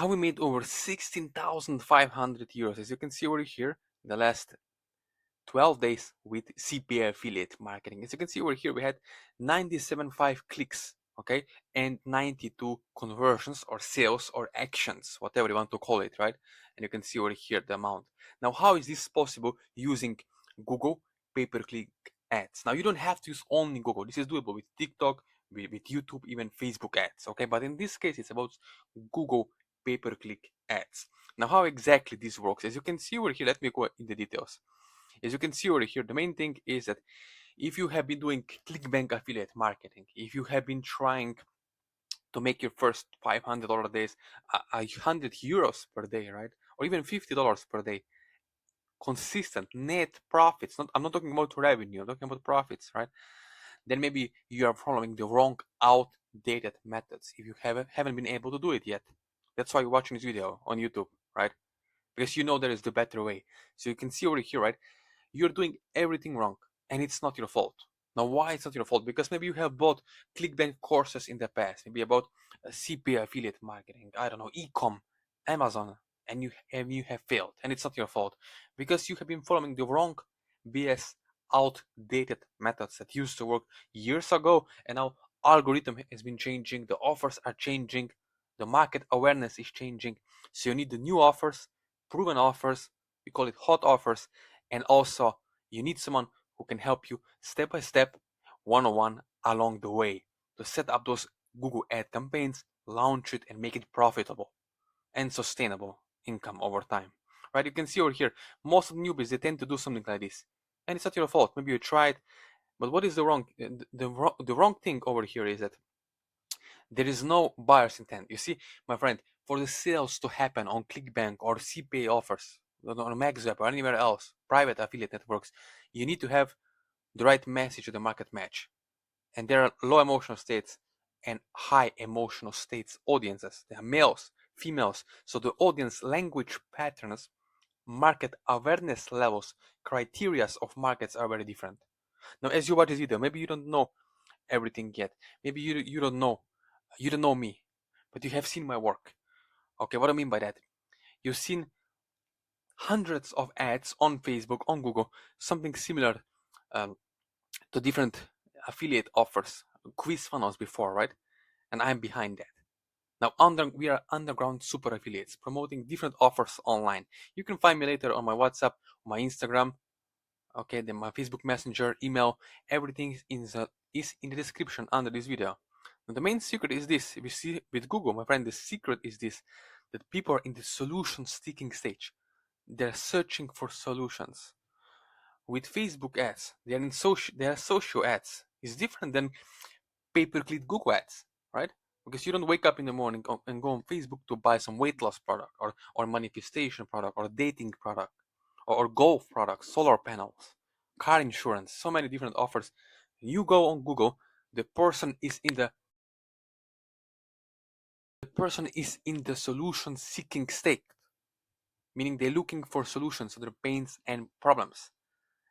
how we made over 16,500 euros. As you can see over here, the last 12 days with CPA affiliate marketing. As you can see over here, we had 97.5 clicks, okay, and 92 conversions or sales or actions, whatever you want to call it, right? And you can see over here the amount. Now, how is this possible using Google pay-per-click ads? Now, you don't have to use only Google. This is doable with TikTok, with YouTube, even Facebook ads, okay? But in this case, it's about Google pay-per-click ads. Now, how exactly this works? As you can see over here, let me go in the details. As you can see over here, the main thing is that if you have been doing ClickBank affiliate marketing, if you have been trying to make your first $500 days, 100 euros per day, right? Or even $50 per day, consistent net profits. I'm not talking about revenue, I'm talking about profits, right? Then maybe you are following the wrong outdated methods if you haven't been able to do it yet. That's why you're watching this video on YouTube, right? Because you know there is the better way. So you can see over here, right? You're doing everything wrong and it's not your fault. Now, why it's not your fault? Because maybe you have bought ClickBank courses in the past, maybe about CPA affiliate marketing, I don't know, ecom, Amazon, and you have failed, and it's not your fault because you have been following the wrong BS outdated methods that used to work years ago, and now algorithm has been changing, the offers are changing, the market awareness is changing, so you need the new offers, proven offers, we call it hot offers, and also you need someone who can help you step by step, one-on-one along the way to set up those Google ad campaigns, launch it, and make it profitable and sustainable income over time. Right? You can see over here, most of the newbies, they tend to do something like this. And it's not your fault. Maybe you tried, but what is the wrong thing over here is that there is no buyer's intent. You see, my friend, for the sales to happen on ClickBank or CPA offers, on MaxWeb or anywhere else, private affiliate networks, you need to have the right message to the market match. And there are low emotional states and high emotional states audiences. They are males, females. So the audience language patterns, market awareness levels, criteria of markets are very different. Now, as you watch this video, maybe you don't know everything yet. Maybe you don't know me, but you have seen my work. Okay, what I mean by that? You've seen hundreds of ads on Facebook, on Google, something similar um, to different affiliate offers, quiz funnels before, right? And I'm behind that. Now, we are underground super affiliates promoting different offers online. You can find me later on my WhatsApp, my Instagram, okay, then my Facebook Messenger, email. Everything is in the description under this video. Now, the main secret is this. If you see with Google, my friend, the secret is this: that people are in the solution seeking stage. They're searching for solutions. With Facebook ads, they are social ads. It's different than pay-per-click Google ads, right? Because you don't wake up in the morning and go on Facebook to buy some weight loss product or manifestation product or dating product or golf products, solar panels, car insurance, so many different offers. You go on Google, the person is in the solution seeking state, meaning they're looking for solutions to their pains and problems.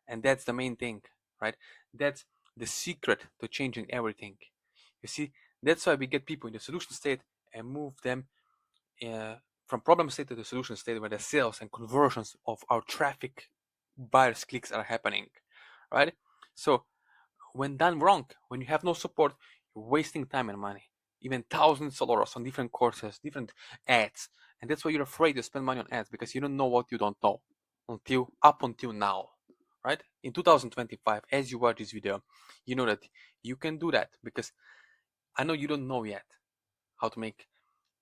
And that's the main thing, right? That's the secret to changing everything. You see, that's why we get people in the solution state and move them uh, from problem state to the solution state where the sales and conversions of our traffic buyers clicks are happening, right? So when done wrong, when you have no support, you're wasting time and money, even thousands of dollars on different courses, different ads. And that's why you're afraid to spend money on ads, because you don't know what you don't know until now, right? In 2025, as you watch this video, you know that you can do that, because I know you don't know yet how to make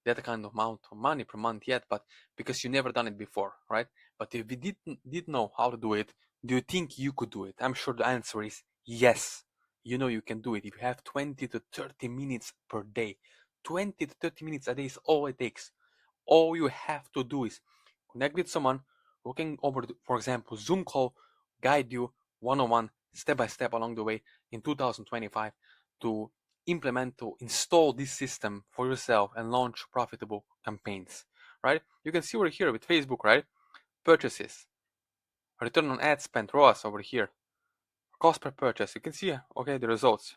that kind of amount of money per month yet, but because you never done it before, right? But if you did know how to do it, do you think you could do it? I'm sure the answer is yes. You know you can do it if you have 20 to 30 minutes per day. 20 to 30 minutes a day is all it takes. All you have to do is connect with someone who can, over, for example, Zoom call, guide you one-on-one, step by step along the way in 2025 to to install this system for yourself and launch profitable campaigns, right? You can see over here with Facebook, right? Purchases, return on ad spend, ROAS over here, cost per purchase. You can see, okay, the results.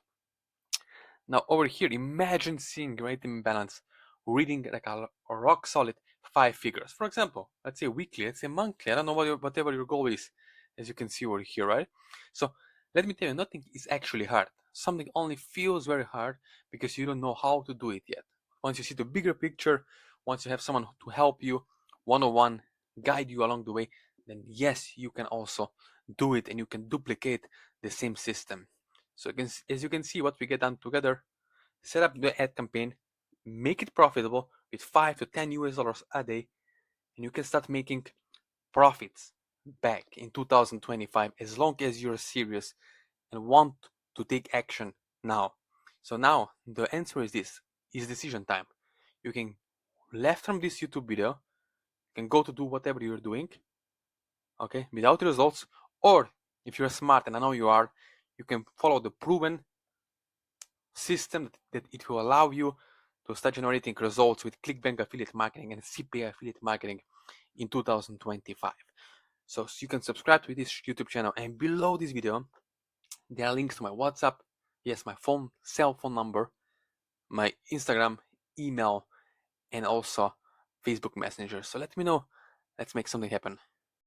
Now over here, imagine seeing great imbalance reading like a rock solid 5 figures. For example, let's say weekly, let's say monthly. I don't know whatever your goal is, as you can see over here, right? So let me tell you, nothing is actually hard. Something only feels very hard because you don't know how to do it yet. Once you see the bigger picture, once you have someone to help you one-on-one, guide you along the way, then yes, you can also do it and you can duplicate the same system. So as you can see, what we get done together, set up the ad campaign, make it profitable with 5 to 10 US dollars a day, and you can start making profits back in 2025 as long as you're serious and want to take action now. So now the answer is this: is decision time. You can left from this YouTube video, you can go to do whatever you're doing, okay, without results, or if you're smart, and I know you are, you can follow the proven system that it will allow you to start generating results with ClickBank affiliate marketing and CPA affiliate marketing in 2025. So you can subscribe to this YouTube channel, and below this video there are links to my WhatsApp, yes, my cell phone number, my Instagram, email, and also Facebook Messenger. So let me know. Let's make something happen.